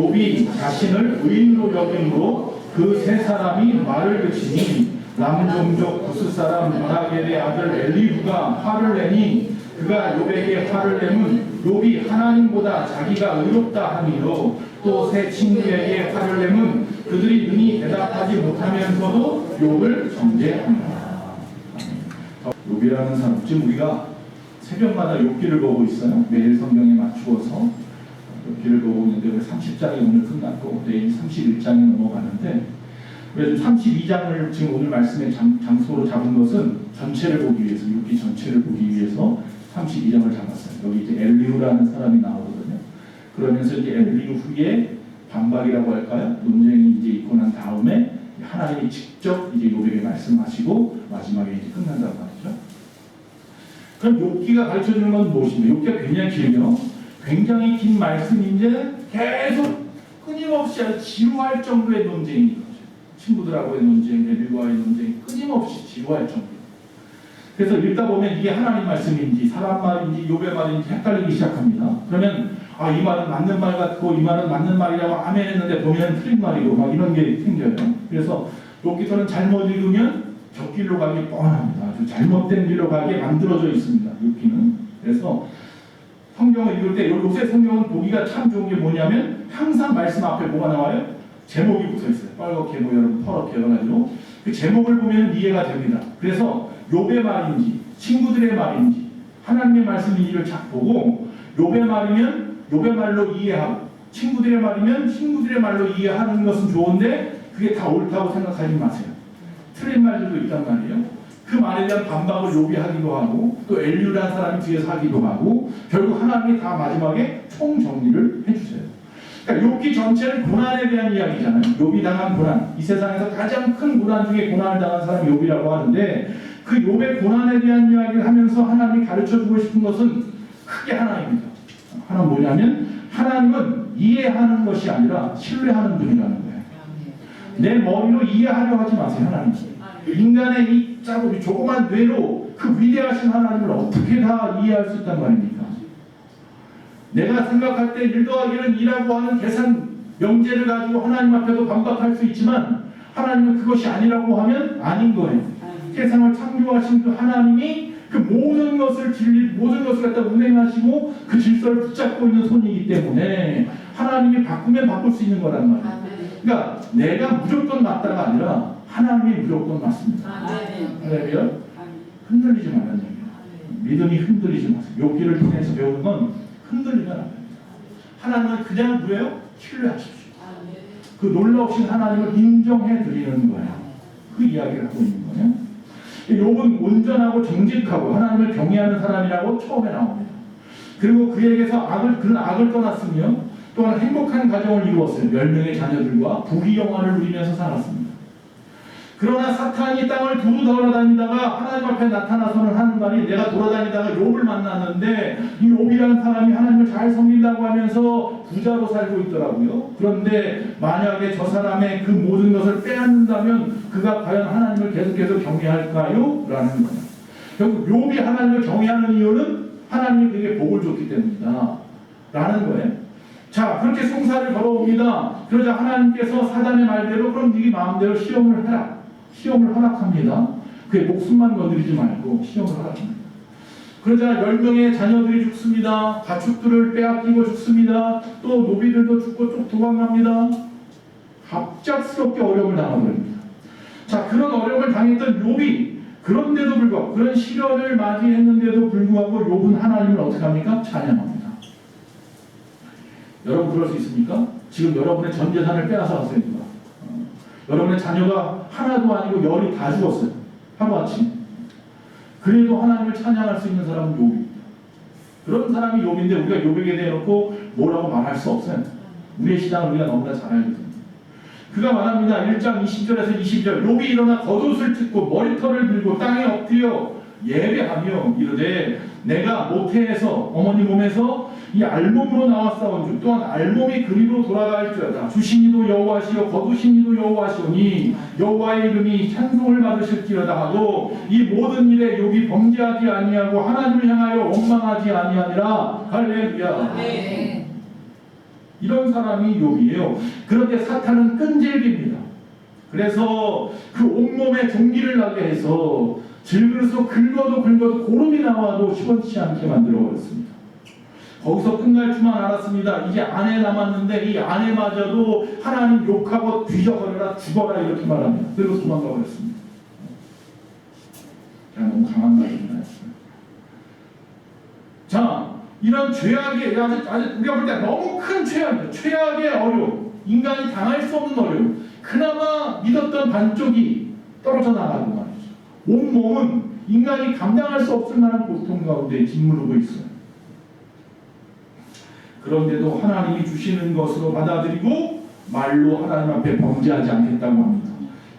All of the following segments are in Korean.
욥이 자신을 의인으로 여김으로 그 세 사람이 말을 그치니 남종족 구스 사람 바라겔의 아들 엘리후가 화를 내니 그가 욥에게 화를 내면 욥이 하나님보다 자기가 의롭다 함이요 또 세 친구에게 화를 내면 그들이 능히 대답하지 못하면서도 욥을 정죄합니다. 욥이라는 사람, 지금 우리가 새벽마다 욥기를 보고 있어요. 매일 성경에 맞추어서 욥기를 보고 있는데 30장이 오늘 끝났고 내일 31장이 넘어가는데 왜 32장을 지금 오늘 말씀의 장소로 잡은 것은 전체를 보기 위해서, 욥기 전체를 보기 위해서 32장을 잡았어요. 여기 이제 엘리후라는 사람이 나오거든요. 그러면서 이제 엘리후의 반박이라고 할까요? 논쟁이 이제 있고 난 다음에 하나님이 직접 이제 욥에게 말씀하시고 마지막에 이제 끝난다고 말이죠. 그럼 욥기가 가르쳐주는 건 무엇입니까? 욥기가 굉장히 길죠. 굉장히 긴 말씀인데 계속 끊임없이 아주 지루할 정도의 논쟁인 거죠. 친구들하고의 논쟁, 엘리후와의 논쟁이 끊임없이 지루할 정도. 그래서 읽다 보면 이게 하나님 말씀인지 사람 말인지 욥의 말인지 헷갈리기 시작합니다. 그러면 이 말은 맞는 말 같고 이 말은 맞는 말이라고 아멘 했는데 보면 틀린 말이고 막 이런 게 생겨요. 그래서 욥기서는 잘못 읽으면 적길로 가기 뻔합니다. 아주 잘못된 길로 가게 만들어져 있습니다. 욥기는. 그래서 성경을 읽을 때 요새 성경은 보기가 참 좋은 게 뭐냐면 항상 말씀 앞에 뭐가 나와요? 제목이 붙어있어요. 빨갛게 뭐 여러분 퍼렇게 해가지고 그 제목을 보면 이해가 됩니다. 그래서 욥의 말인지 친구들의 말인지 하나님의 말씀인지를 잘 보고 욥의 말이면 욥의 말로 이해하고 친구들의 말이면 친구들의 말로 이해하는 것은 좋은데 그게 다 옳다고 생각하지 마세요. 틀린 말들도 있단 말이에요. 그 말에 대한 반박을 욥이 하기도 하고 또 엘리후라는 사람이 뒤에서 하기도 하고 결국 하나님이 다 마지막에 총정리를 해주세요. 그러니까 욥기 전체는 고난에 대한 이야기잖아요. 욥이 당한 고난, 이 세상에서 가장 큰 고난 중에 고난을 당한 사람이 욥이라고 하는데 그 욥의 고난에 대한 이야기를 하면서 하나님이 가르쳐주고 싶은 것은 크게 하나입니다. 하나는 뭐냐면 하나님은 이해하는 것이 아니라 신뢰하는 분이라는 거예요. 내 머리로 이해하려 하지 마세요. 하나님. 인간의 이 작은 조그만 뇌로 그 위대하신 하나님을 어떻게 다 이해할 수 있단 말입니까? 내가 생각할 때 1 더하기 1이라고 하는 계산 명제를 가지고 하나님 앞에도 반박할 수 있지만 하나님은 그것이 아니라고 하면 아닌 거예요. 세상을 창조하신 그 하나님이 그 모든 것을 모든 것을 갖다 운행하시고 그 질서를 붙잡고 있는 손이기 때문에 하나님이 바꾸면 바꿀 수 있는 거란 말이에요. 그러니까 내가 무조건 맞다가 아니라 하나님이 무조건 맞습니다. 할렐루야. 흔들리지 말라는 얘기예요. 믿음이 흔들리지 마세요. 욥기를 통해서 배우는 건 흔들리면 안 됩니다. 하나님은 그냥 뭐예요? 신뢰하십시오. 그 놀라우신 하나님을 인정해 드리는 거예요. 그 이야기를 하고 있는 거예요. 욥은 온전하고 정직하고 하나님을 경외하는 사람이라고 처음에 나옵니다. 그리고 그에게서 그런 악을 떠났으며 또한 행복한 가정을 이루었어요. 10명의 자녀들과 부귀영화를 누리면서 살았습니다. 그러나 사탄이 땅을 두루 돌아다니다가 하나님 앞에 나타나서는 하는 말이 내가 돌아다니다가 욥을 만났는데 이 욥이라는 사람이 하나님을 잘 섬긴다고 하면서 부자로 살고 있더라고요. 그런데 만약에 저 사람의 그 모든 것을 빼앗는다면 그가 과연 하나님을 계속해서 경외할까요? 라는 거예요. 결국 욥이 하나님을 경외하는 이유는 하나님이 그에게 복을 줬기 때문이다 라는 거예요. 자, 그렇게 송사를 걸어옵니다. 그러자 하나님께서 사단의 말대로 그럼 네가 마음대로 시험을 해라. 시험을 허락합니다. 그의 목숨만 건드리지 말고 시험을 허락합니다. 그러자 10명의 자녀들이 죽습니다. 가축들을 빼앗기고 죽습니다. 또 노비들도 죽고 쭉 도망갑니다. 갑작스럽게 어려움을 당하버립니다. 자, 그런 어려움을 당했던 욥이 그런데도 불구하고 그런 시련을 맞이했는데도 불구하고 욥은 하나님을 어떻게 합니까? 찬양합니다. 여러분 그럴 수 있습니까? 지금 여러분의 전 재산을 빼앗아 갔어요. 누가? 여러분의 자녀가 하나도 아니고 열이 다 죽었어요. 하루아침. 그래도 하나님을 찬양할 수 있는 사람은 욥입니다. 그런 사람이 욥인데 우리가 욥에게 대해놓고 뭐라고 말할 수 없어요. 우리의 신앙을 우리가 너무나 잘 알거든요. 그가 말합니다. 1장 20절에서 22절 욥이 일어나 겉옷을 찢고 머리털을 들고 땅에 엎드려 예배하며 이르되 내가 모태에서 어머니 몸에서 이 알몸으로 나왔사온 주 또한 알몸이 그리로 돌아갈지어다. 주신 이도 여호와시요 거두신 이도 여호와시오니 여호와의 이름이 찬송을 받으실지어다 하고 이 모든 일에 욥이 범죄하지 아니하고 하나님을 향하여 원망하지 아니하니라. 할렐루야. 이런 사람이 욥이에요. 그런데 사탄은 끈질깁니다. 그래서 그 온몸에 종기를 나게 해서 질그릇으로 긁어도 고름이 나와도 시원치 않게 만들어버렸습니다. 거기서 끝날 줄만 알았습니다. 이제 아내 남았는데 이 아내마저도 하나님 욕하고 뒤져버려라, 죽어라 이렇게 말합니다. 그리고 도망가 버렸습니다. 너무 강한 말입니다. 자, 이런 죄악의 아주 우리가 볼 때 너무 큰 죄악이에요. 죄악의 어려움, 인간이 당할 수 없는 어려움. 그나마 믿었던 반쪽이 떨어져 나가고 말이죠. 온 몸은 인간이 감당할 수 없을 만한 고통 가운데 짓무르고 있어요. 그런데도 하나님이 주시는 것으로 받아들이고 말로 하나님 앞에 범죄하지 않겠다고 합니다.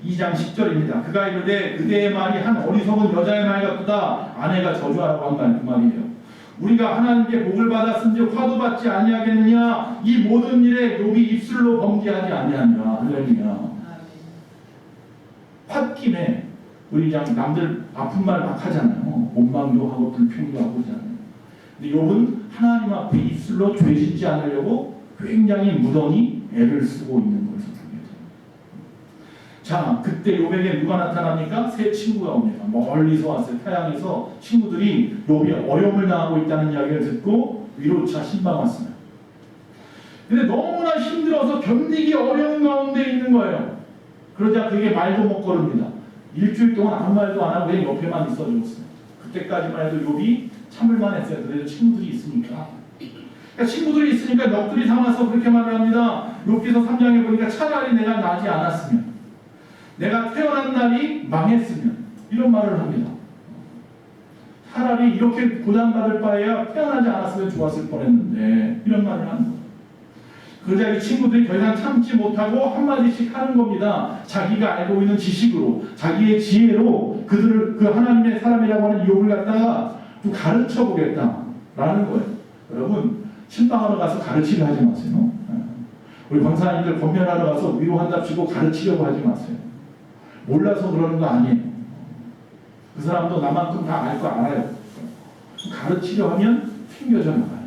2장 10절입니다. 그가 이르되 그대의 말이 한 어리석은 여자의 말 같도다. 아내가 저주하라고 한 말 그 말이에요. 우리가 하나님께 복을 받았은즉 화도 받지 아니하겠느냐. 이 모든 일에 욥이 입술로 범죄하지 아니하느냐. 할렐루야. 홧김에 우리 그냥 남들 아픈 말 막 하잖아요. 원망도 하고 불평도 하고 그러잖아요. 근데 욥은 하나님 앞에 입술로 죄 짓지 않으려고 굉장히 무던히 애를 쓰고 있는 것을 보게 돼요. 자, 그때 욥에게 누가 나타납니까? 세 친구가 옵니다. 멀리서 왔어요. 타양에서 친구들이 욥이 어려움을 당하고 있다는 이야기를 듣고 위로차 신방 왔어요. 근데 너무나 힘들어서 견디기 어려운 가운데 있는 거예요. 그러자 그게 말도 못 거릅니다. 일주일 동안 아무 말도 안 하고 그냥 옆에만 있어 줬어요. 그때까지만 해도 욥이 참을만 했어요. 그래도 친구들이 있으니까. 그러니까 친구들이 있으니까 넋들이 상해서 그렇게 말을 합니다. 욥기서 3장에 보니까 차라리 내가 나지 않았으면, 내가 태어난 날이 망했으면, 이런 말을 합니다. 차라리 이렇게 고난받을 바에야 태어나지 않았으면 좋았을 뻔했는데, 이런 말을 하는 거예요. 그러자 이 친구들이 더 이상 참지 못하고 한마디씩 하는 겁니다. 자기가 알고 있는 지식으로, 자기의 지혜로 그들을, 그 하나님의 사람이라고 하는 욥을 갖다가 좀 가르쳐 보겠다라는 거예요. 여러분, 신방하러 가서 가르치려 하지 마세요. 우리 권사님들 권면하러 가서 위로한답시고 가르치려고 하지 마세요. 몰라서 그러는 거 아니에요. 그 사람도 나만큼 다 알 거 알아요. 가르치려 하면 튕겨져 나가요.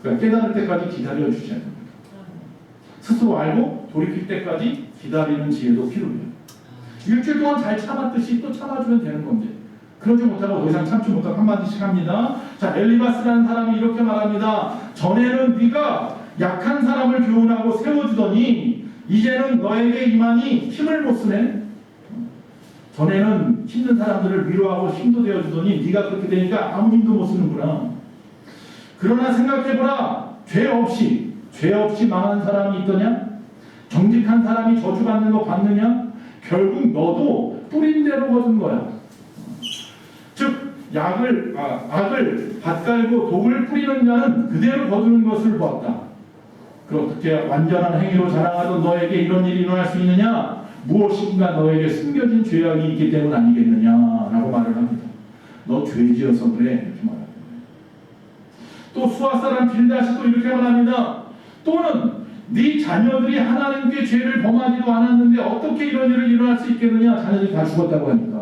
그러니까 깨달을 때까지 기다려 주셔야 됩니다. 스스로 알고 돌이킬 때까지 기다리는 지혜도 필요해요. 일주일 동안 잘 참았듯이 또 참아주면 되는 건데, 그러지 못하고 더 이상 참지 못하고 한마디씩 합니다. 자, 엘리바스라는 사람이 이렇게 말합니다. 전에는 네가 약한 사람을 교훈하고 세워주더니 이제는 너에게 임하니 힘을 못 쓰네. 전에는 힘든 사람들을 위로하고 힘도 되어주더니 네가 그렇게 되니까 아무 힘도 못 쓰는구나. 그러나 생각해보라. 죄 없이 망한 사람이 있더냐? 정직한 사람이 저주받는 거 봤느냐? 결국 너도 뿌린 대로 거둔 거야. 즉 악을 밭갈고 독을 뿌리는 자는 그대로 거두는 것을 보았다. 그렇게 완전한 행위로 자랑하던 너에게 이런 일이 일어날 수 있느냐? 무엇인가 너에게 숨겨진 죄악이 있기 때문 아니겠느냐라고 말을 합니다. 너 죄지어서 그래, 이렇게 말합니다. 또 수아 사람 빌닷이 또 이렇게 말합니다. 또는 네 자녀들이 하나님께 죄를 범하지도 않았는데 어떻게 이런 일이 일어날 수 있겠느냐? 자녀들이 다 죽었다고 하니까.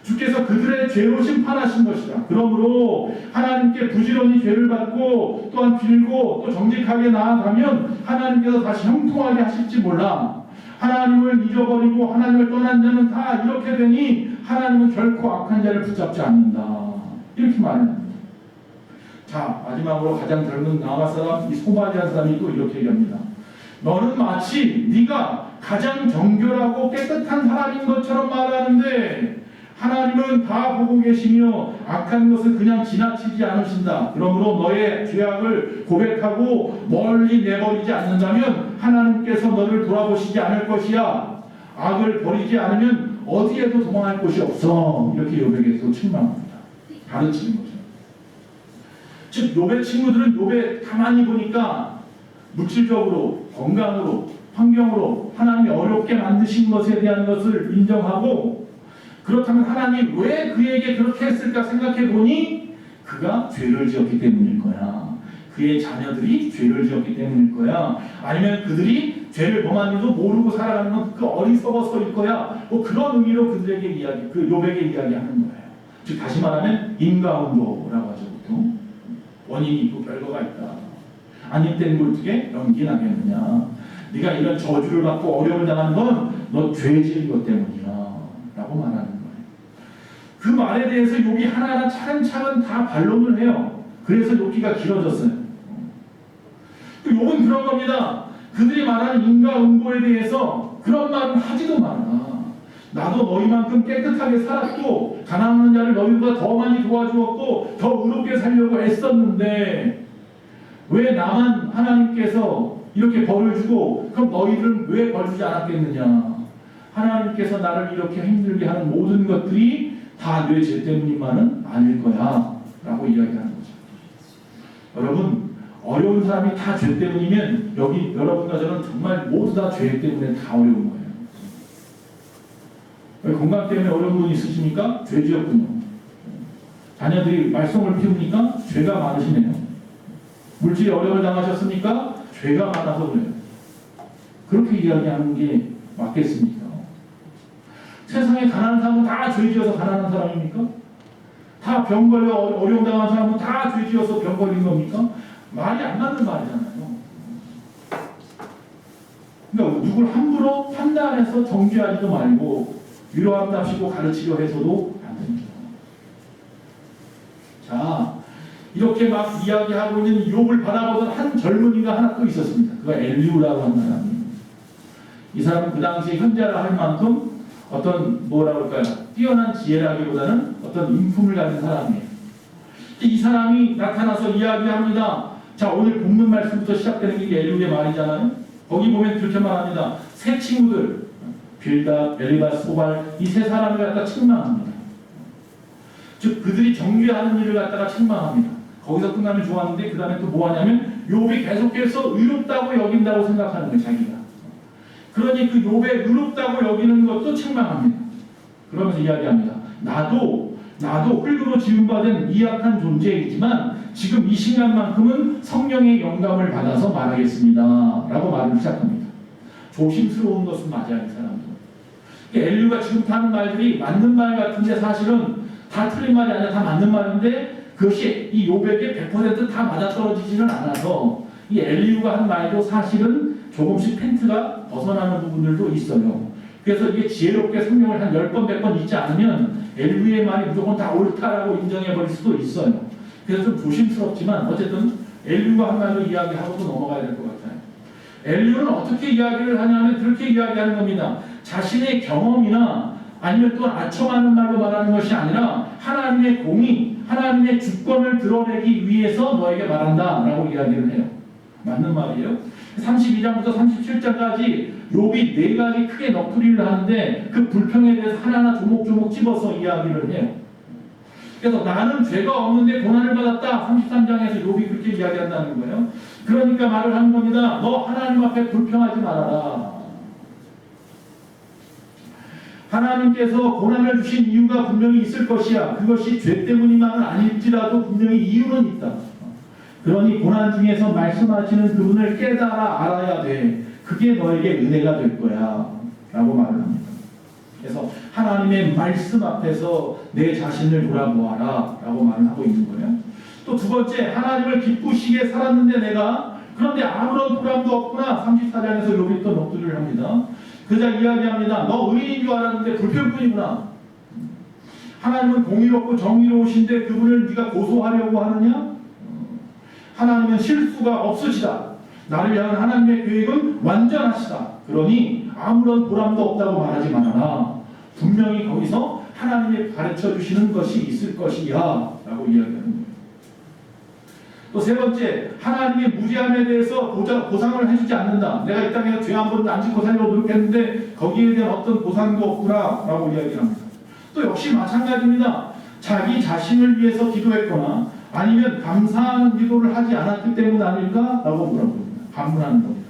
주께서 그들의 죄로 심판하신 것이다. 그러므로 하나님께 부지런히 죄를 받고 또한 빌고 또 정직하게 나아가면 하나님께서 다시 형통하게 하실지 몰라. 하나님을 잊어버리고 하나님을 떠난 자는 다 이렇게 되니 하나님은 결코 악한 자를 붙잡지 않는다. 이렇게 말합니다. 자, 마지막으로 가장 젊은 나와 사람, 이 소바디한 사람이 또 이렇게 얘기합니다. 너는 마치 네가 가장 정결하고 깨끗한 사람인 것처럼 말하는데 하나님은 다 보고 계시며 악한 것을 그냥 지나치지 않으신다. 그러므로 너의 죄악을 고백하고 멀리 내버리지 않는다면 하나님께서 너를 돌아보시지 않을 것이야. 악을 버리지 않으면 어디에도 도망할 곳이 없어. 이렇게 욥에게서 책망합니다. 가르치는 거죠. 즉 욥의 친구들은 욥에 가만히 보니까 물질적으로, 건강으로, 환경으로 하나님이 어렵게 만드신 것에 대한 것을 인정하고, 그렇다면 하나님 왜 그에게 그렇게 했을까 생각해 보니 그가 죄를 지었기 때문일 거야. 그의 자녀들이 죄를 지었기 때문일 거야. 아니면 그들이 죄를 범한지도 모르고 살아가는 건 그 어리석어서일 거야. 뭐 그런 의미로 그들에게 이야기, 그 욥에게 이야기하는 거예요. 즉 다시 말하면 인과응보라고 하죠. 보통 원인이 있고 결과가 있다. 아니 땐 물뜨게 연기 나겠느냐. 네가 이런 저주를 받고 어려움을 당하는 건 너 죄 지은 것 때문이야 라고 말하는 거예요. 그 말에 대해서 욥이 하나하나 차근차근 다 반론을 해요. 그래서 욥기가 길어졌어요. 욥은 그런 겁니다. 그들이 말하는 인과응보에 대해서 그런 말은 하지도 마라. 나도 너희만큼 깨끗하게 살았고 가난한 자를 너희보다 더 많이 도와주었고 더 의롭게 살려고 애썼는데 왜 나만 하나님께서 이렇게 벌을 주고 그럼 너희들은 왜 벌 주지 않았겠느냐. 하나님께서 나를 이렇게 힘들게 하는 모든 것들이 다 내 죄 때문이만은 아닐 거야 라고 이야기하는 거죠. 여러분, 어려운 사람이 다 죄 때문이면 여기 여러분과 저는 정말 모두 다 죄 때문에 다 어려운 거예요. 건강 때문에 어려운 분 있으십니까? 죄 지었군요. 자녀들이 말썽을 피웁니까? 죄가 많으시네요. 물질에 어려움을 당하셨습니까? 죄가 많아서 그래요. 그렇게 이야기하는 게 맞겠습니까? 세상에 가난한 사람은 다 죄 지어서 가난한 사람입니까? 다 병 걸려 어려움 당한 사람은 다 죄 지어서 병 걸린 겁니까? 말이 안 맞는 말이잖아요. 그러니까 누굴 함부로 판단해서 정죄하지도 말고 위로한답시고 가르치려 해서도 안 됩니다. 자, 이렇게 막 이야기하고 있는 욥을 바라보던 한 젊은이가 하나 또 있었습니다. 그가 엘리후라고 하는 사람입니다. 이 사람은 그 당시에 현자라 할 만큼 어떤 뭐라 그럴까요? 뛰어난 지혜라기보다는 어떤 인품을 가진 사람이에요. 이 사람이 나타나서 이야기합니다. 자, 오늘 본문 말씀부터 시작되는 게 엘리후의 말이잖아요. 거기 보면 그렇게 말합니다. 세 친구들 빌닷, 엘리바스, 소발 이 세 사람을 갖다 책망합니다. 즉 그들이 정죄하는 일을 갖다가 책망합니다. 거기서 끝나면 좋았는데 그 다음에 또 뭐 하냐면 욥이 계속해서 의롭다고 여긴다고 생각하는 거예요. 자기가. 그러니 그 욥의 의롭다고 여기는 것도 책망합니다. 그러면서 이야기합니다. 나도 흙으로 지음받은 미약한 존재이지만 지금 이 시간만큼은 성령의 영감을 받아서 말하겠습니다 라고 말을 시작합니다. 조심스러운 것은 맞아요. 이 사람도. 엘리후가 지금 하는 말들이 맞는 말 같은데 사실은 다 틀린 말이 아니라 다 맞는 말인데 그것이 이 욥에게 100%다 맞아떨어지지는 않아서 이 엘리후가 한 말도 사실은 조금씩 펜트가 벗어나는 부분들도 있어요. 그래서 이게 지혜롭게 성경을 한 10번, 100번 읽지 않으면 엘리후의 말이 무조건 다 옳다라고 인정해버릴 수도 있어요. 그래서 좀 조심스럽지만 어쨌든 엘리후가 한 말로 이야기하고도 넘어가야 될 것 같아요. 엘리후는 어떻게 이야기를 하냐면 그렇게 이야기하는 겁니다. 자신의 경험이나 아니면 또 아첨하는 말로 말하는 것이 아니라 하나님의 공의, 하나님의 주권을 드러내기 위해서 너에게 말한다 라고 이야기를 해요. 맞는 말이에요. 32장부터 37장까지 욥이 4가지 크게 넋두리를 하는데 그 불평에 대해서 하나하나 조목조목 집어서 이야기를 해요. 그래서 나는 죄가 없는데 고난을 받았다. 33장에서 욥이 그렇게 이야기한다는 거예요. 그러니까 말을 하는 겁니다. 너 하나님 앞에 불평하지 말아라. 하나님께서 고난을 주신 이유가 분명히 있을 것이야. 그것이 죄 때문이만은 아닐지라도 분명히 이유는 있다. 그러니 고난 중에서 말씀하시는 그분을 깨달아 알아야 돼. 그게 너에게 은혜가 될 거야 라고 말을 합니다. 그래서 하나님의 말씀 앞에서 내 자신을 돌아보아라 라고 말을 하고 있는 거예요. 또 두 번째, 하나님을 기쁘시게 살았는데 내가 그런데 아무런 보람도 없구나. 34장에서 욥이 또 넋두리를 합니다. 그자 이야기합니다. 너 의인인 줄 알았는데 불평뿐이구나. 하나님은 공의롭고 정의로우신데 그분을 네가 고소하려고 하느냐? 하나님은 실수가 없으시다. 나를 향한 하나님의 계획은 완전하시다. 그러니 아무런 보람도 없다고 말하지 말아라. 분명히 거기서 하나님이 가르쳐 주시는 것이 있을 것이야 라고 이야기하는 거예요. 또 세 번째, 하나님의 무지함에 대해서 보상을 해주지 않는다. 내가 이 땅에서 죄 한 번도 안 짓고 살려고 노력했는데 거기에 대한 어떤 보상도 없구나 라고 이야기합니다. 또 역시 마찬가지입니다. 자기 자신을 위해서 기도했거나 아니면 감사하는 기도를 하지 않았기 때문 아닐까? 라고 물어봅니다. 반문하는 겁니다.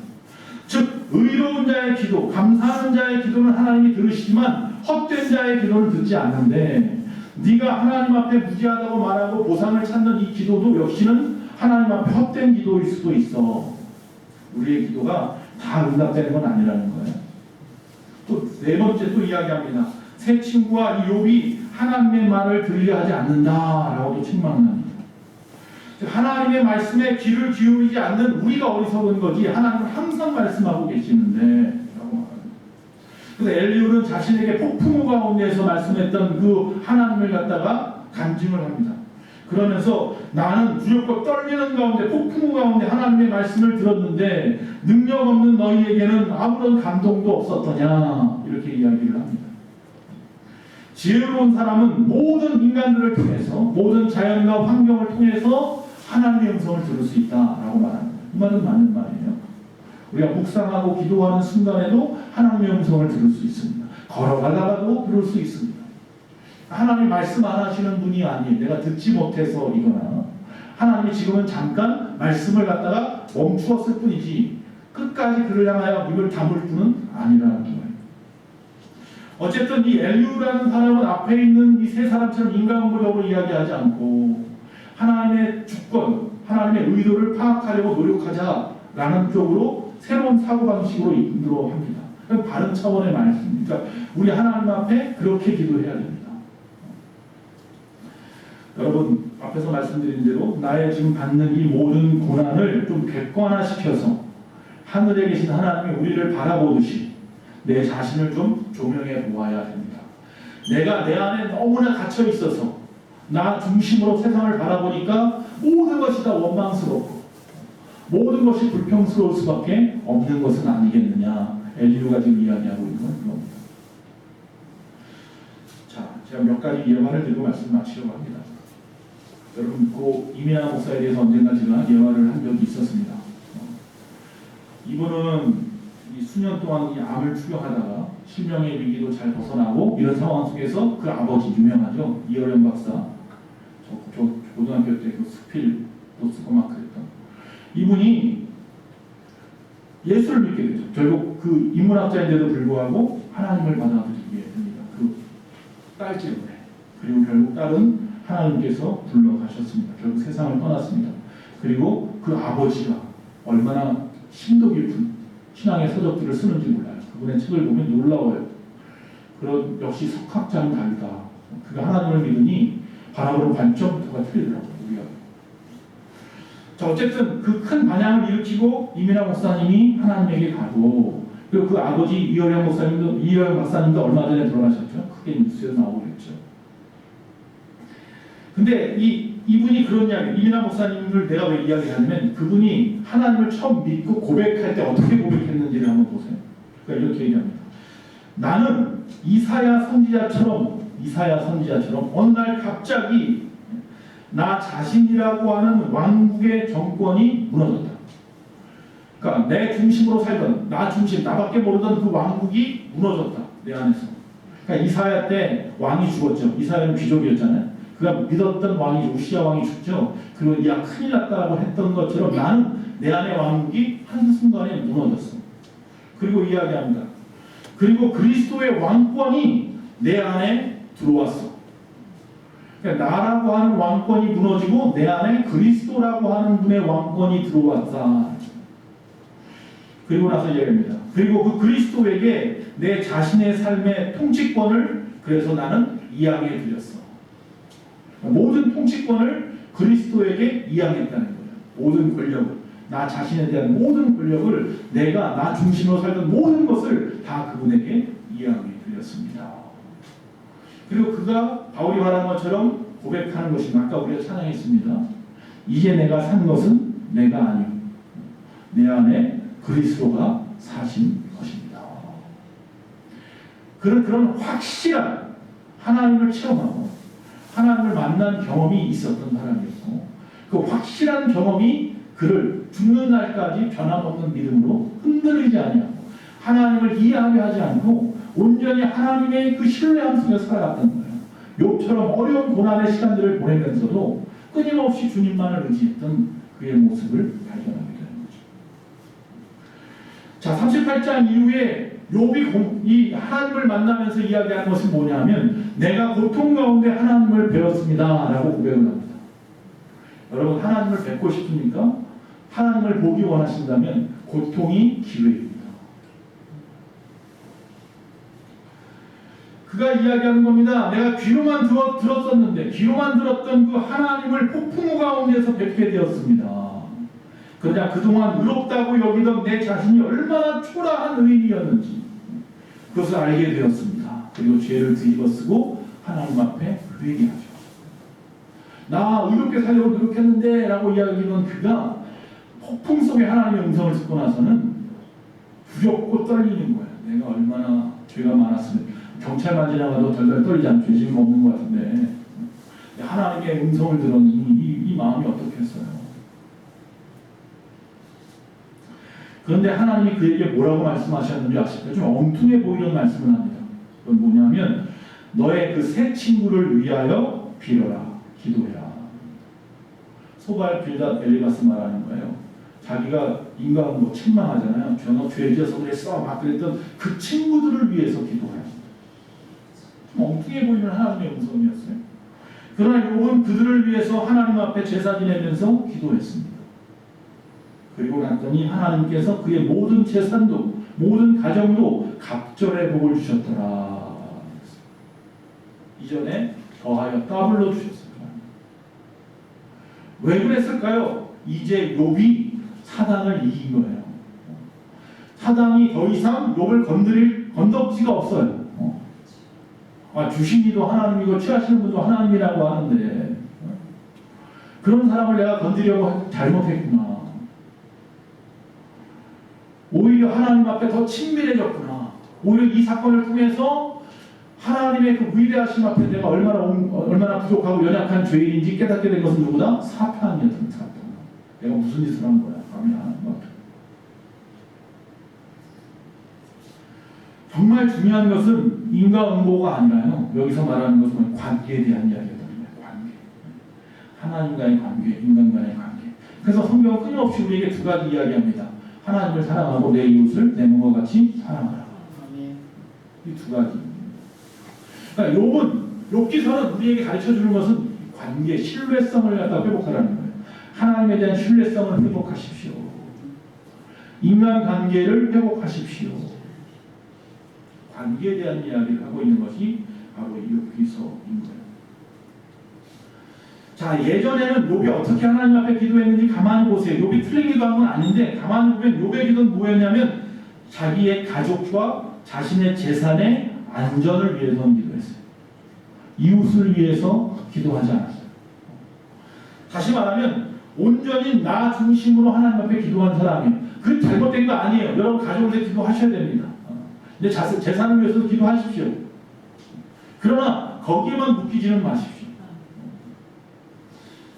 즉 의로운 자의 기도, 감사하는 자의 기도는 하나님이 들으시지만 헛된 자의 기도는 듣지 않는데 네가 하나님 앞에 무지하다고 말하고 보상을 찾는 이 기도도 역시는 하나님 앞에 헛된 기도일 수도 있어. 우리의 기도가 다 응답되는 건 아니라는 거예요. 또 네 번째 또 이야기합니다. 새 친구와 이 욥이 하나님의 말을 들으려 하지 않는다라고도 책망합니다. 하나님의 말씀에 귀를 기울이지 않는 우리가 어리석은 거지 하나님은 항상 말씀하고 계시는데, 그래서 엘리후는 자신에게 폭풍우 가운데에서 말씀했던 그 하나님을 갖다가 간증을 합니다. 그러면서 나는 두렵고 떨리는 가운데 폭풍우 가운데 하나님의 말씀을 들었는데 능력 없는 너희에게는 아무런 감동도 없었더냐, 이렇게 이야기를 합니다. 지혜로운 사람은 모든 인간들을 통해서, 모든 자연과 환경을 통해서 하나님의 음성을 들을 수 있다라고 말합니다. 이 말은 맞는 말이에요. 우리가 묵상하고 기도하는 순간에도 하나님의 음성을 들을 수 있습니다. 걸어가다가도 들을 수 있습니다. 하나님 말씀 안 하시는 분이 아니에요. 내가 듣지 못해서이거나 하나님이 지금은 잠깐 말씀을 갖다가 멈추었을 뿐이지 끝까지 그를 향하여 입을 다물 분은 아니라는 거예요. 어쨌든 이 엘리후라는 사람은 앞에 있는 이 세 사람처럼 인간적으로 이야기하지 않고 하나님의 주권, 하나님의 의도를 파악하려고 노력하자라는 쪽으로 새로운 사고방식으로 인도로 합니다. 바른 차원의 말씀입니다. 그러니까 우리 하나님 앞에 그렇게 기도해야 됩니다. 여러분, 앞에서 말씀드린 대로 나의 지금 받는 이 모든 고난을 좀 객관화시켜서 하늘에 계신 하나님이 우리를 바라보듯이 내 자신을 좀 조명해 보아야 됩니다. 내가 내 안에 너무나 갇혀 있어서 나 중심으로 세상을 바라보니까 모든 것이 다 원망스럽고 모든 것이 불평스러울 수밖에 없는 것은 아니겠느냐. 엘리후가 지금 이야기하고 있는 건 그겁니다. 자, 제가 몇 가지 예화를 들고 말씀 마치려고 합니다. 여러분, 그 이민아 목사에 대해서 언젠가 제가 예화를 한 적이 있었습니다. 이분은 이 수년 동안 이 암을 추격하다가 실명의 위기도 잘 벗어나고 이런 상황 속에서 그 아버지 유명하죠, 이어령 박사, 저 고등학교 때 그 스필도 쓰고 막 그랬던 이분이 예수를 믿게 되죠. 결국 그 인문학자인데도 불구하고 하나님을 받아들이게 됩니다. 그 딸 때문에. 그리고 결국 딸은 하나님께서 불러가셨습니다. 결국 세상을 떠났습니다. 그리고 그 아버지가 얼마나 심도 깊은 신앙의 서적들을 쓰는지 몰라요. 그분의 책을 보면 놀라워요. 그런 역시 석학자는 다르다. 그가 하나님을 믿으니 바라보는 관점부터가 틀리더라고요. 우리가. 자, 어쨌든 그 큰 반향을 일으키고 이민아 목사님이 하나님에게 가고, 그리고 그 아버지 이어령 박사님도 얼마 전에 돌아가셨죠. 크게 뉴스에서 나오겠죠. 근데 이분이 그런 이야기, 이민아 목사님을 내가 왜 이야기하냐면 그분이 하나님을 처음 믿고 고백할 때 어떻게 고백했는지를 한번 보세요. 그러니까 이렇게 얘기합니다. 나는 이사야 선지자처럼 어느 날 갑자기 나 자신이라고 하는 왕국의 정권이 무너졌다. 그러니까 내 중심으로 살던, 나 중심, 나밖에 모르던 그 왕국이 무너졌다. 내 안에서. 그러니까 이사야 때 왕이 죽었죠. 이사야는 귀족이었잖아요. 그가 믿었던 왕이 우시야 왕이 죽죠. 그리고 야 큰일 났다라고 했던 것처럼 나는 내 안의 왕국이 한순간에 무너졌어. 그리고 이야기합니다. 그리고 그리스도의 왕권이 내 안에 들어왔어. 그러니까 나라고 하는 왕권이 무너지고 내 안에 그리스도라고 하는 분의 왕권이 들어왔다. 그리고 나서 이야기합니다. 그리고 그 그리스도에게 내 자신의 삶의 통치권을 그래서 나는 이양해 드렸어. 모든 통치권을 그리스도에게 이양했다는 거예요. 모든 권력을, 나 자신에 대한 모든 권력을, 내가 나 중심으로 살던 모든 것을 다 그분에게 이양해 드렸습니다. 그리고 그가 바울이 말한 것처럼 고백하는 것이 아까 우리가 찬양했습니다. 이제 내가 산 것은 내가 아니요 내 안에 그리스도가 사신 것입니다. 그런 확실한 하나님을 체험하고 하나님을 만난 경험이 있었던 사람이었고, 그 확실한 경험이 그를 죽는 날까지 변함없는 믿음으로 흔들리지 아니하고 하나님을 이해하게 하지 않고 온전히 하나님의 그 신뢰함 속에 살아갔던 거예요. 욥처럼 어려운 고난의 시간들을 보내면서도 끊임없이 주님만을 의지했던 그의 모습을 발견하게 되는 거죠. 자, 38장 이후에 욥이 이 하나님을 만나면서 이야기하는 것은 뭐냐면 내가 고통 가운데 하나님을 배웠습니다 라고 고백을 합니다. 여러분, 하나님을 뵙고 싶습니까? 하나님을 보기 원하신다면 고통이 기회입니다. 그가 이야기하는 겁니다. 내가 귀로만 들었었는데 귀로만 들었던 그 하나님을 폭풍우 가운데서 뵙게 되었습니다. 그러나 그동안 의롭다고 여기던 내 자신이 얼마나 초라한 의인이었는지 그것을 알게 되었습니다. 그리고 죄를 뒤집어쓰고 하나님 앞에 회개하죠. 나 의롭게 살려고 노력했는데 라고 이야기하는 그가 폭풍 속에 하나님의 음성을 듣고 나서는 두렵고 떨리는 거예요. 내가 얼마나 죄가 많았으면 경찰만 지나가도 덜덜 떨리지 않고 죄짐이 없는 것 같은데 하나님의 음성을 들은 이 마음이 어떻겠어요? 그런데 하나님이 그에게 뭐라고 말씀하셨는지 아실까요? 좀 엉뚱해 보이는 말씀을 합니다. 그건 뭐냐면 너의 그 새 친구를 위하여 빌어라, 기도해라. 소발 빌닷 엘리바스 말하는 거예요. 자기가 인간 뭐 책망하잖아요. 너 죄 지어서 그랬어 막 그랬던 그 친구들을 위해서 기도해요. 좀 엉뚱해 보이는 하나님의 음성이었어요. 그러나 욥은 그들을 위해서 하나님 앞에 제사 지내면서 기도했습니다. 그리고 났더니 하나님께서 그의 모든 재산도 모든 가정도 갑절의 복을 주셨더라. 이전에 더하여 더블로 주셨습니다. 왜 그랬을까요? 이제 욥이 사단을 이긴 거예요. 사단이 더 이상 욥을 건드릴 건덕지가 없어요. 주신 이도 하나님이고 취하시는 분도 하나님이라고 하는데 그런 사람을 내가 건드리려고 잘못했구나. 오히려 하나님 앞에 더 친밀해졌구나. 오히려 이 사건을 통해서 하나님의 그 위대하심 앞에 내가 얼마나 부족하고 연약한 죄인인지 깨닫게 된 것은 누구다? 사탄이었던 사탄. 내가 무슨 짓을 한 거야? 감히 하나님 앞에. 정말 중요한 것은 인과응보가 아니라요. 여기서 말하는 것은 관계에 대한 이야기거든요. 관계. 하나님과의 관계, 인간과의 관계. 그래서 성경은 끊임없이 우리에게 두 가지 이야기합니다. 하나님을 사랑하고 내 이웃을 내 몸과 같이 사랑하라. 이 두 가지. 그러니까 욥기서는 우리에게 가르쳐주는 것은 관계, 신뢰성을 갖다 회복하라는 거예요. 하나님에 대한 신뢰성을 회복하십시오. 인간관계를 회복하십시오. 관계에 대한 이야기를 하고 있는 것이 바로 이 욥기서인 거예요. 자, 예전에는 욥이 어떻게 하나님 앞에 기도했는지 가만히 보세요. 욥이 틀린 기도한 건 아닌데 가만히 보면 욥의 기도는 뭐였냐면 자기의 가족과 자신의 재산의 안전을 위해서는 기도했어요. 이웃을 위해서 기도하지 않았어요. 다시 말하면 온전히 나 중심으로 하나님 앞에 기도한 사람이에요. 그 잘못된 거 아니에요. 여러분 가족을 위해서 기도하셔야 됩니다. 근데 재산을 위해서 기도하십시오. 그러나 거기에만 묶이지는 마십시오.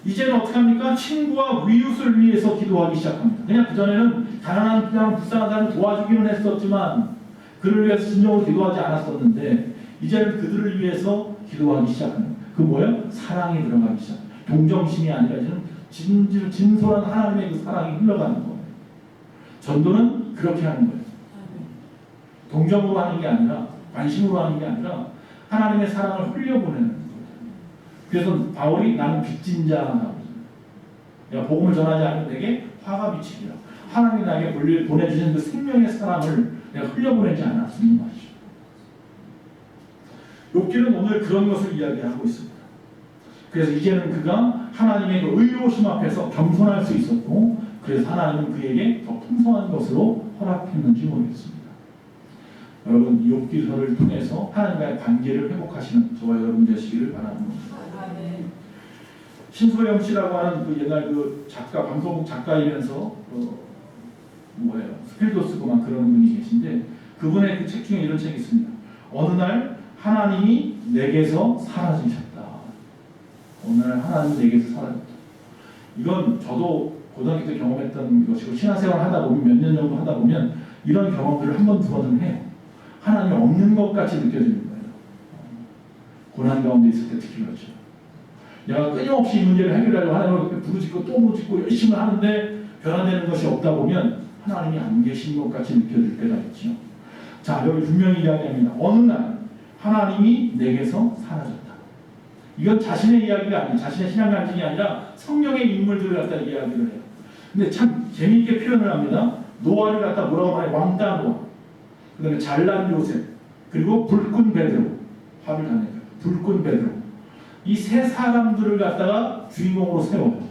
이제는 어떻게 합니까? 친구와 이웃을 위해서 기도하기 시작합니다. 그냥 그전에는 가난한 사람, 불쌍한 사람을 도와주기는 했었지만 그를 위해서 진정으로 기도하지 않았었는데 이제는 그들을 위해서 기도하기 시작합니다. 그 뭐예요? 사랑이 들어가기 시작합니다. 동정심이 아니라 이제는 진솔한 하나님의 그 사랑이 흘러가는 거예요. 전도는 그렇게 하는 거예요. 동정으로 하는 게 아니라 관심으로 하는 게 아니라 하나님의 사랑을 흘려보내는 거예요. 그래서 바울이 나는 빚진 자라고 내가 복음을 전하지 않으면 내게 화가 미치리라. 하나님이 나에게 보내주신 그 생명의 사랑을 내가 흘려보내지 않았으니 말이죠. 욥기는 오늘 그런 것을 이야기하고 있습니다. 그래서 이제는 그가 하나님의 그 의로우심 앞에서 겸손할 수 있었고 그래서 하나님은 그에게 더 풍성한 것으로 허락했는지 모르겠습니다. 여러분 욥기서를 통해서 하나님과의 관계를 회복하시는 저와 여러분 되시기를 바랍니다. 신소영 씨라고 하는 그 옛날 그 작가, 방송국 작가이면서 스펠도 쓰고 막 그런 분이 계신데 그분의 그 책 중에 이런 책이 있습니다. 어느 날 하나님이 내게서 사라지셨다. 어느 날 하나님이 내게서 사라졌다. 이건 저도 고등학교 때 경험했던 것이고 신앙생활 하다 보면 몇 년 정도 하다 보면 이런 경험들을 한 번 두 번은 해요. 하나님이 없는 것 같이 느껴지는 거예요. 고난 가운데 있을 때 특히 그렇죠. 내가 끊임없이 이 문제를 해결하려고 하나님을 부르짖고 또 부르짖고 열심히 하는데 변화되는 것이 없다 보면 하나님이 안 계신 것 같이 느껴질 때가 있죠. 자, 여기 분명히 이야기합니다. 어느 날 하나님이 내게서 사라졌다. 이건 자신의 이야기가 아니에요. 자신의 신앙 간증이 아니라 성경의 인물들을 갖다 이야기를 해요. 근데 참 재미있게 표현을 합니다. 노아를 갖다 뭐라고 말해요? 왕따 노아. 그 다음에 잘난 요셉. 그리고 불꾼 베드로. 화를 다 내요. 불끈 베드로. 이 세 사람들을 갖다가 주인공으로 세워요.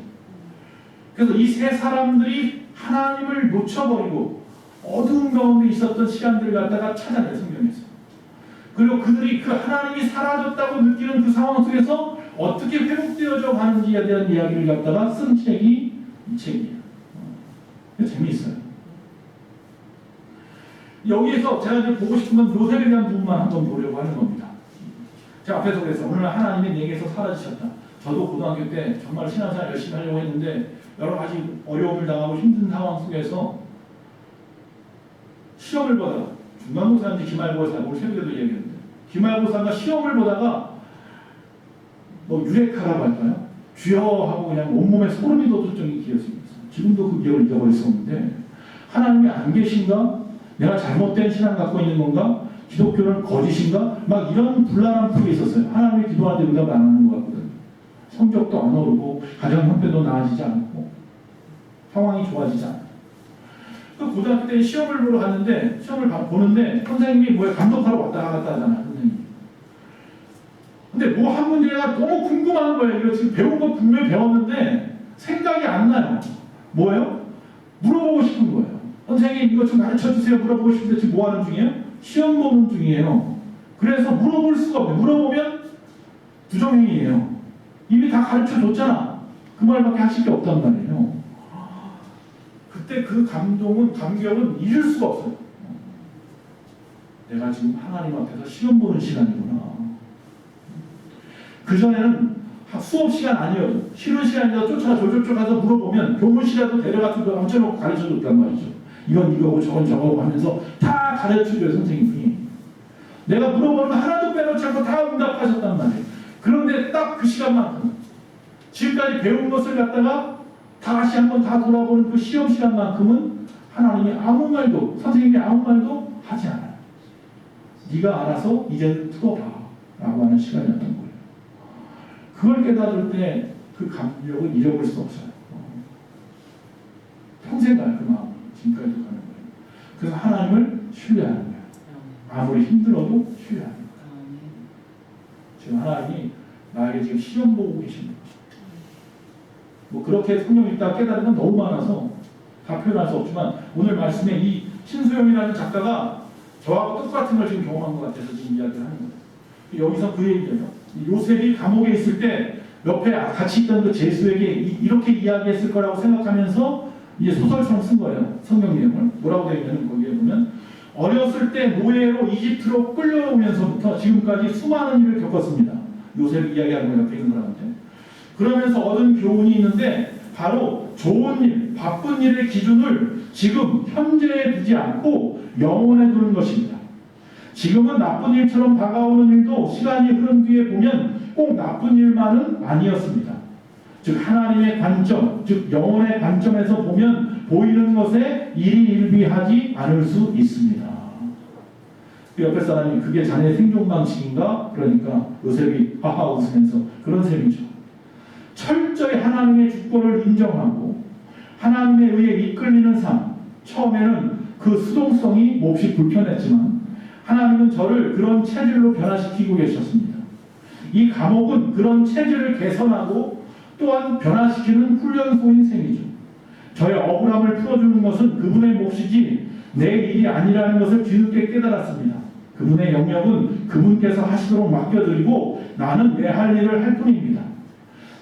그래서 이 세 사람들이 하나님을 놓쳐버리고 어두운 가운데 있었던 시간들을 갖다가 찾아내요, 성경에서. 그리고 그들이 그 하나님이 사라졌다고 느끼는 그 상황 속에서 어떻게 회복되어져 가는지에 대한 이야기를 갖다가 쓴 책이 이 책이에요. 재미있어요. 여기에서 제가 이제 보고 싶은 건 요셉에 대한 부분만 한번 보려고 하는 겁니다. 제가 앞에서 그랬어요. 오늘 하나님이 내게서 사라지셨다. 저도 고등학교 때 정말 신앙생활 열심히 하려고 했는데 여러 가지 어려움을 당하고 힘든 상황 속에서 시험을 보다가 중간고사인지 기말고사, 오늘 새벽에도 얘기했는데 기말고사가 시험을 보다가 뭐 유레카라고 할까요? 주여 하고 그냥 온몸에 소름이 돋을 정도의 기억이 지금도 그 기억을 잊어버릴 수 없는데 하나님이 안 계신가? 내가 잘못된 신앙 갖고 있는 건가? 기독교는 거짓인가? 막 이런 불안한 속에 있었어요. 하나님이 기도하는데 응답 안 하는 것 같거든요. 성적도 안 오르고 가정 형편도 나아지지 않고 상황이 좋아지지 않아요. 그 고등학교 때 시험을 보러 갔는데 시험을 보는데 선생님이 뭐에 감독하러 왔다 갔다 하잖아요. 선생님이. 근데 뭐 한 문제가 너무 궁금한 거예요. 이거 지금 배운 거 분명히 배웠는데 생각이 안 나요. 뭐예요? 물어보고 싶은 거예요. 선생님 이거 좀 가르쳐주세요. 물어보고 싶은데 지금 뭐 하는 중이에요? 시험 보는 중이에요. 그래서 물어볼 수가 없어요. 물어보면 부정행위예요. 이미 다 가르쳐줬잖아. 그 말밖에 하실 게 없단 말이에요. 그때 그 감격은 잊을 수가 없어요. 내가 지금 하나님 앞에서 시험 보는 시간이구나. 그전에는 수업 시간 아니어도 쉬는 시간이라도 쫓아가서 물어보면 교무실에도 데려가서 앉혀놓고 가르쳐줬단 말이죠. 이건 이거고 저건 저거고 하면서 다 가르쳐줘요, 선생님이. 내가 물어보는 거 하나도 빼놓지 않고 다 응답하셨단 말이에요. 그런데 딱 그 시간만큼 지금까지 배운 것을 갖다가 다시 한번 다 돌아보는 그 시험 시간만큼은 하나님이 아무 말도, 선생님이 아무 말도 하지 않아요. 네가 알아서 이제는 풀어봐 라고 하는 시간이었던 거예요. 그걸 깨달을 때 그 감격을 잊어볼 수 없어요. 평생 가요, 그 마음. 지금까지도 가는 거예요. 그래서 하나님을 신뢰하는 거예요. 아무리 힘들어도 신뢰하는 거예요. 지금 하나님이 나에게 지금 시험 보고 계십니다. 뭐 그렇게 성경 읽다 깨달은 건 너무 많아서 다 표현할 수 없지만 오늘 말씀에 이 신수영이라는 작가가 저하고 똑같은 걸 지금 경험한 것 같아서 지금 이야기를 하는 거예요. 여기서 그 얘기예요. 요셉이 감옥에 있을 때 옆에 같이 있던 그 제수에게 이렇게 이야기했을 거라고 생각하면서 이제 소설처럼 쓴 거예요. 성경 내용을. 뭐라고 되어 있냐면 거기에 보면 어렸을 때 노예로 이집트로 끌려오면서부터 지금까지 수많은 일을 겪었습니다. 요셉이 이야기하는 거 옆에 있는 거라는데. 그러면서 얻은 교훈이 있는데 바로 좋은 일, 바쁜 일의 기준을 지금 현재에 두지 않고 영혼에 두는 것입니다. 지금은 나쁜 일처럼 다가오는 일도 시간이 흐른 뒤에 보면 꼭 나쁜 일만은 아니었습니다. 즉 하나님의 관점, 즉 영혼의 관점에서 보면 보이는 것에 일희일비하지 않을 수 있습니다. 그 옆에 사람이 그게 자네 생존 방식인가? 그러니까 요셉이 하하 웃으면서 그런 셈이죠. 철저히 하나님의 주권을 인정하고 하나님에 의해 이끌리는 삶. 처음에는 그 수동성이 몹시 불편했지만 하나님은 저를 그런 체질로 변화시키고 계셨습니다. 이 감옥은 그런 체질을 개선하고 또한 변화시키는 훈련소인 셈이죠. 저의 억울함을 풀어주는 것은 그분의 몫이지 내 일이 아니라는 것을 뒤늦게 깨달았습니다. 그분의 영역은 그분께서 하시도록 맡겨드리고 나는 내 할 일을 할 뿐입니다.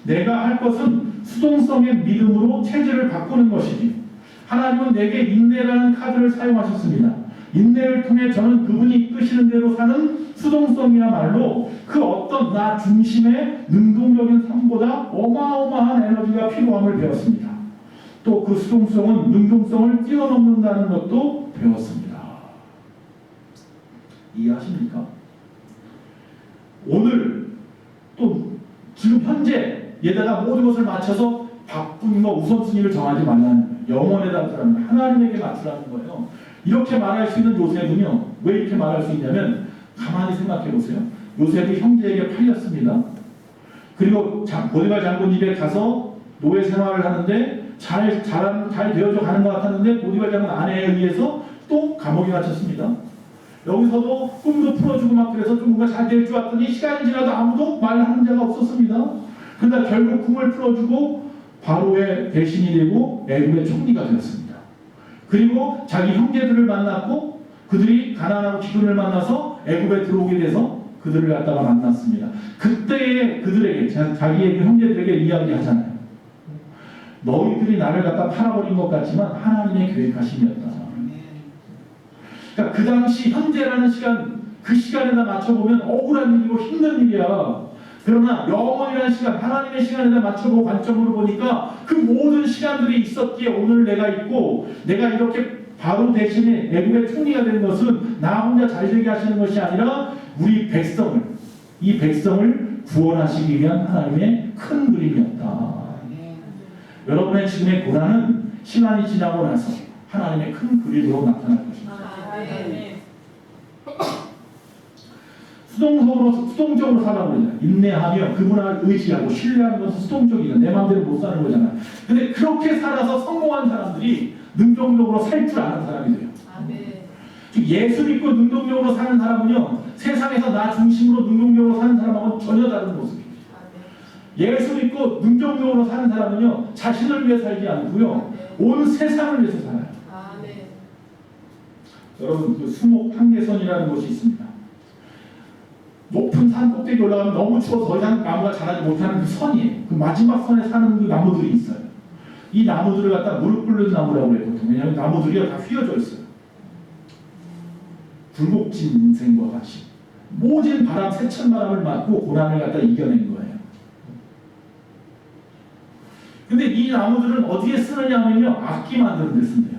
내가 할 것은 수동성의 믿음으로 체질을 바꾸는 것이지 하나님은 내게 인내라는 카드를 사용하셨습니다. 인내를 통해 저는 그분이 이끄시는 대로 사는 수동성이야말로 그 어떤 나 중심의 능동적인 삶보다 어마어마한 에너지가 필요함을 배웠습니다. 또 그 수동성은 능동성을 뛰어넘는다는 것도 배웠습니다. 이해하십니까? 오늘 또 지금 현재에다가 모든 것을 맞춰서 바쁜 거 우선순위를 정하지 말라는 거예요. 영혼에다 두라는 거예요. 하나님에게 맞추라는 거예요. 이렇게 말할 수 있는 요셉은요. 왜 이렇게 말할 수 있냐면 가만히 생각해 보세요. 요셉이 형제에게 팔렸습니다. 그리고 보디발 장군 집에 가서 노예 생활을 하는데 잘 되어져 가는 것 같았는데 보디발 장군 아내에 의해서 또 감옥에 갇혔습니다. 여기서도 꿈도 풀어주고 막 그래서 좀 뭔가 잘 될 줄 알았더니 시간이 지나도 아무도 말하는 자가 없었습니다. 그러다 결국 꿈을 풀어주고 바로의 대신이 되고 애굽의 총리가 되었습니다. 그리고 자기 형제들을 만났고 그들이 가나안하고 기근을 만나서 애굽에 들어오게 돼서 그들을 갖다가 만났습니다. 그때에 그들에게 자기의 형제들에게 이야기하잖아요. 너희들이 나를 갖다 팔아버린 것 같지만 하나님의 계획하심이었다. 그러니까 그 당시 현재라는 시간, 그 시간에다 맞춰보면 억울한 일이고 힘든 일이야. 그러나 영원이라는 시간, 하나님의 시간에다 맞춰보고 관점으로 보니까 그 모든 시간들이 있었기에 오늘 내가 있고 내가 이렇게 바로 대신에 애굽의 총리가 된 것은 나 혼자 잘되게 하시는 것이 아니라 우리 백성을, 이 백성을 구원하시기 위한 하나님의 큰 그림이었다. 여러분의 지금의 고난은 시간이 지나고 나서 하나님의 큰 그림으로 나타날 것입니다. 수동적으로 살아가고 있잖아요. 인내하며 그분을 의지하고 신뢰하는 것은 수동적이다. 내 마음대로 못 사는 거잖아요. 근데 그렇게 살아서 성공한 사람들이 능동적으로 살 줄 아는 사람이 돼요. 즉 예수 믿고 능동적으로 사는 사람은요, 세상에서 나 중심으로 능동적으로 사는 사람하고는 전혀 다른 모습이에요. 예수 믿고 능동적으로 사는 사람은요, 자신을 위해 살지 않고요, 온 세상을 위해서 살아요. 여러분, 그 수목 한계선이라는 것이 있습니다. 높은 산 꼭대기 올라가면 너무 추워서 더 이상 나무가 자라지 못하는 그 선이에요. 그 마지막 선에 사는 그 나무들이 있어요. 이 나무들을 갖다 무릎 꿇는 나무라고 했거든요. 왜냐하면 나무들이 다 휘어져 있어요. 굴곡진 인생과 같이 모진 바람, 세찬 바람을 맞고 고난을 갖다 이겨낸 거예요. 근데 이 나무들은 어디에 쓰느냐면요, 악기 만드는 데 쓴대요.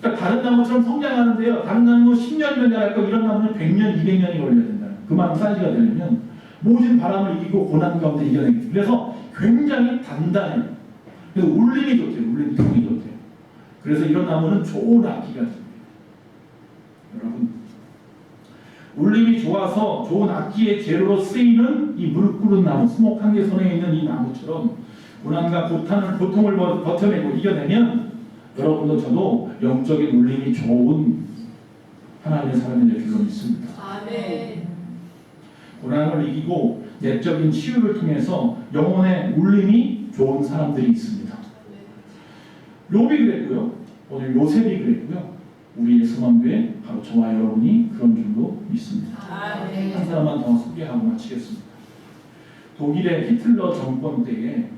그러니까 다른 나무처럼 성장하는데요, 다른 나무 10년이면 자랄 거 이런 나무는 100년, 200년이 걸려야 된다. 그만큼 사이즈가 되려면 모진 바람을 이기고 고난 가운데 이겨내기. 그래서 굉장히 단단해요. 그래서 울림이 좋대요. 울림이 통이 좋대요. 그래서 이런 나무는 좋은 악기가 됩니다. 여러분, 울림이 좋아서 좋은 악기의 재료로 쓰이는 이 무릎 꿇은 나무, 수목 한계선에 있는 이 나무처럼 고난과 고통을 버텨내고 이겨내면 여러분도 저도 영적인 울림이 좋은 하나님의 사람이 될 줄로 믿습니다. 아멘. 고난을 이기고 내적인 치유를 통해서 영혼의 울림이 좋은 사람들이 있습니다. 욥이 그랬고요. 오늘 요셉이 그랬고요. 우리의 성원교회 바로 저와 여러분이 그런 줄로 믿습니다. 아멘. 한 사람만 더 소개하고 마치겠습니다. 독일의 히틀러 정권 때에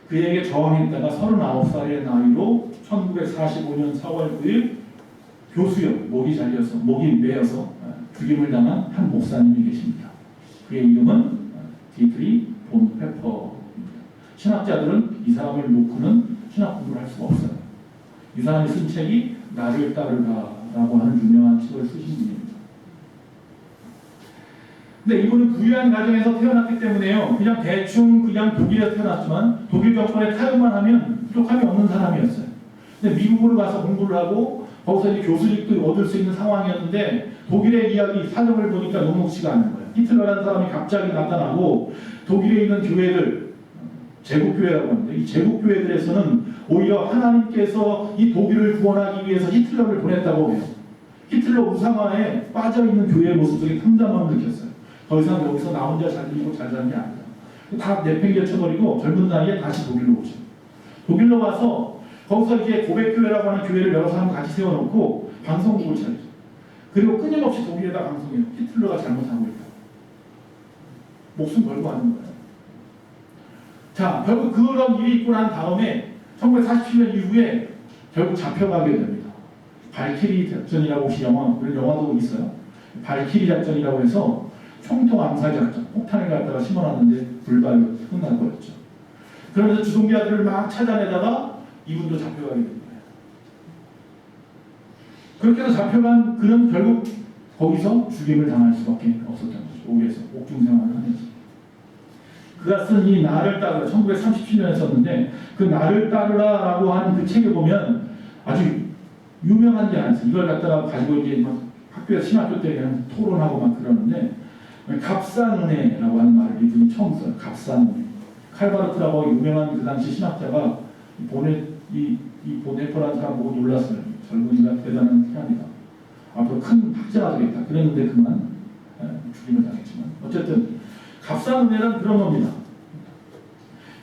그에게 저항했다가 39살의 나이로 1945년 4월 9일 교수역 목이 메어서 죽임을 당한 한 목사님이 계십니다. 그의 이름은 디트리 본 페퍼입니다. 신학자들은 이 사람을 놓고는 신학 공부를 할 수가 없어요. 이 사람이 쓴 책이 나를 따르라라고 하는 유명한 책을 쓰신 분입니다. 근데 이분은 부유한 가정에서 태어났기 때문에요, 그냥 대충 그냥 독일에서 태어났지만 독일 정권에 타협만 하면 부족함이 없는 사람이었어요. 근데 미국으로 가서 공부를 하고 거기서 이제 교수직도 얻을 수 있는 상황이었는데 독일의 이야기 사정을 보니까 녹록지가 않은 거예요. 히틀러라는 사람이 갑자기 나타나고 독일에 있는 교회들, 제국교회라고 하는데 이 제국교회들에서는 오히려 하나님께서 이 독일을 구원하기 위해서 히틀러를 보냈다고 해요. 히틀러 우상화에 빠져있는 교회의 모습들이 탐담함을 느꼈어요. 더 이상 여기서 나 혼자 잘 살고 잘 사는 게 아니다. 다 내팽개쳐버리고 젊은 나이에 다시 독일로 오죠. 독일로 와서 거기서 이제 고백교회라고 하는 교회를 여러 사람 같이 세워놓고 방송국을 차리죠. 그리고 끊임없이 독일에다 방송해요. 히틀러가 잘못한 거 있다. 목숨 걸고 하는 거예요. 자, 결국 그런 일이 있고 난 다음에 1947년 이후에 결국 잡혀가게 됩니다. 발키리 작전이라고 혹시 그런 영화도 있어요. 발키리 작전이라고 해서 총통 암살 작전, 폭탄을 갖다가 심어놨는데 불발로 끝난 거였죠. 그러면서 주동기아들을 막 찾아내다가 이분도 잡혀가게 된 거예요. 그렇게 해서 잡혀간 그는 결국 거기서 죽임을 당할 수밖에 없었던 거죠. 옥에서 옥중 생활을 하면서. 그가 쓴 이 나를 따르라 1937년에 썼는데 그 나를 따르라라고 하는 그 책에 보면 아주 유명한 게 하나 있어요. 이걸 갖다가 가지고 이제 막 학교에서 신학교 때 그냥 토론하고 막 그러는데 값싼은혜라고 하는 말을 이분이 처음 써요. 값싼은혜. 칼바르트라고 유명한 그 당시 신학자가 보네포라는 사람 보고 놀랐어요. 젊은이가 대단한 태양이다. 앞으로 큰 학자가 되겠다. 그랬는데 그만 죽임을 당했지만 어쨌든 값싼 은혜는 그런 겁니다.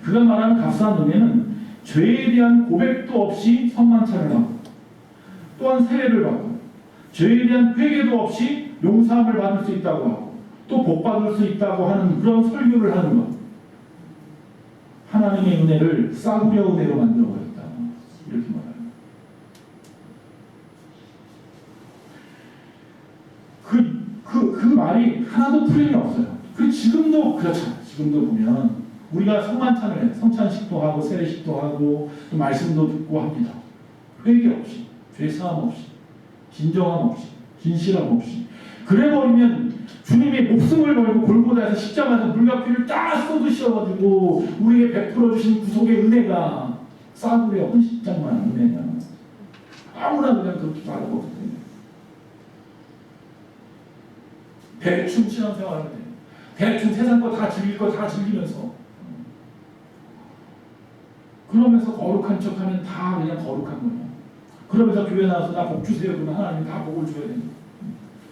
그가 말하는 값싼 은혜는 죄에 대한 고백도 없이 성만찬을 하고 또한 세례를 받고 죄에 대한 회개도 없이 용서함을 받을 수 있다고 하고 또 복받을 수 있다고 하는 그런 설교를 하는 것. 하나님의 은혜를 싸구려 은혜로 만들어버렸다. 이렇게 말합니다. 그 말이 하나도 틀림이 없어요. 지금도 그렇잖아요. 지금도 보면 우리가 성만찬을 해요. 성찬식도 하고 세례식도 하고 또 말씀도 듣고 합니다. 회개 없이, 죄사함 없이, 진정함 없이, 진실함 없이. 그래버리면 주님이 목숨을 걸고 골고다에서 십자가에서 물과 피를 다 쏟으셔가지고 우리에게 베풀어 주신 구속의 은혜가 싸구려 헌신장만 은혜냐. 아무나 그냥 그렇게 말하거든요. 대충 신앙생활 하면 돼요. 대충 세상 거 다 즐길 거 다 즐기면서 그러면서 거룩한 척하면 다 그냥 거룩한 거예요. 그러면서 교회 나와서 나 복 주세요. 그러면 하나님 다 복을 줘야 됩니다.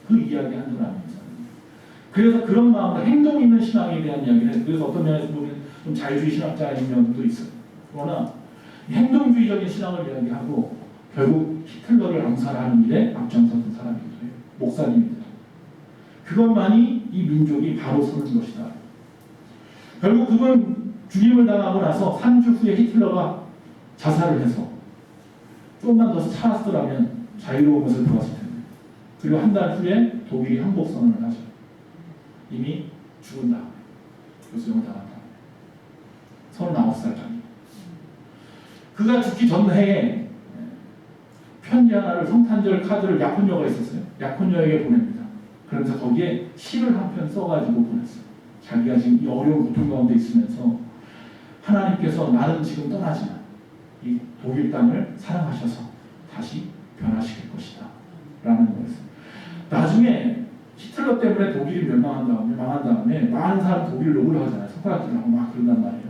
그 이야기 하는 건 아닙니다. 그래서 그런 마음으로 행동 있는 신앙에 대한 이야기를 해요. 그래서 어떤 면에서 보면 좀 자유주의 신학자인 면도 있어요. 그러나 행동주의적인 신앙을 이야기하고 결국 히틀러를 암살하는 일에 앞장서는 사람이기도 해요. 목사님입니다. 그것만이 이 민족이 바로 서는 것이다. 결국 그분 죽임을 당하고 나서 3주 후에 히틀러가 자살을 해서 조금만 더 살았더라면 자유로운 것을 보았을 텐데. 그리고 한 달 후에 독일이 항복선언을 하죠. 이미 죽은 다음에 교수형을 당한 다음에 39살까지. 그가 죽기 전 해에 편지 하나를 성탄절 카드를 약혼녀가 있었어요. 약혼녀에게 보냅니다. 그러면서 거기에 시를 한 편 써가지고 보냈어요. 자기가 지금 이 어려운 고통 가운데 있으면서 하나님께서 나는 지금 떠나지만 이 독일 땅을 사랑하셔서 다시 변화시킬 것이다 라는 거였어요. 나중에 히틀러 때문에 독일이 망한 다음에 많은 사람 독일 욕을 하잖아요. 손가락질을 하고 막 그런단 말이에요.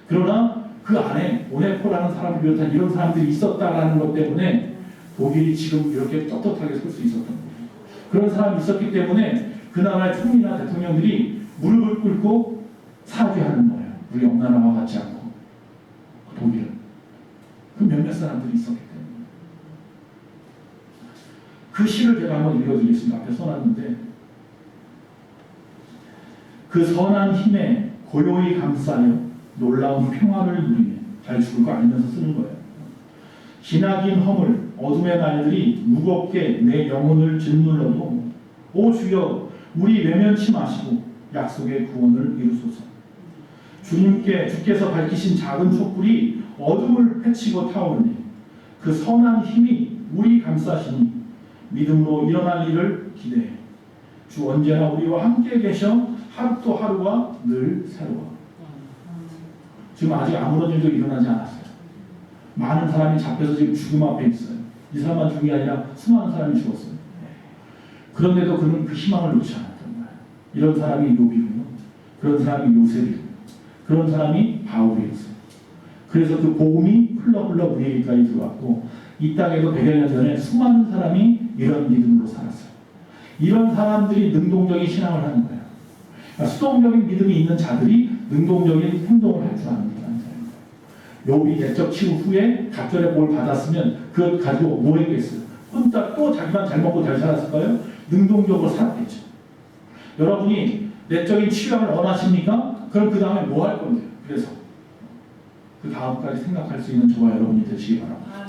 그러나 그 안에 오네코라는 사람을 비롯한 이런 사람들이 있었다라는 것 때문에 독일이 지금 이렇게 떳떳하게 설 수 있었던 거예요. 그런 사람이 있었기 때문에 그 나라의 총리나 대통령들이 무릎을 꿇고 사죄하는 거예요. 우리 옆나라와 같지 않고 독일은 그 몇몇 사람들이 있었기 때문에. 그 시를 제가 한번 읽어드리겠습니다. 앞에 써놨는데 그 선한 힘에 고요히 감싸여 놀라운 평화를 누리네. 잘 죽을 거 알면서 쓰는 거예요. 기나긴 허물 어둠의 날들이 무겁게 내 영혼을 짓눌러도 오 주여 우리 외면치 마시고 약속의 구원을 이루소서. 주께서 밝히신 작은 촛불이 어둠을 헤치고 타오르니 그 선한 힘이 우리 감싸시니 믿음으로 일어날 일을 기대해. 주 언제나 우리와 함께 계셔 하루 또 하루가 늘 새로워. 지금 아직 아무런 일도 일어나지 않았어요. 많은 사람이 잡혀서 지금 죽음 앞에 있어요. 이 사람만 죽은 게 아니라 수많은 사람이 죽었어요. 그런데도 그는 그 희망을 놓지 않았단 말이에요. 이런 사람이 욥이고요. 그런 사람이 요셉이고요. 그런 사람이 바울이었어요. 그래서 그 복음이 흘러 우리에게까지 들어왔고 이 땅에도 100여 년 전에 수많은 사람이 이런 믿음으로 살았어요. 이런 사람들이 능동적인 신앙을 하는 거예요. 그러니까 수동적인 믿음이 있는 자들이 능동적인 행동을 할 줄 아는 거예요. 욥이 내적 치유 후에 갑절의 복을 받았으면 그것 가지고 뭐 했겠어요? 혼자 또 자기만 잘 먹고 잘 살았을까요? 능동적으로 살았겠죠. 여러분이 내적인 치유함을 원하십니까? 그럼 그 다음에 뭐 할 건데요? 그래서 그 다음까지 생각할 수 있는 저와 여러분이 되시기 바랍니다.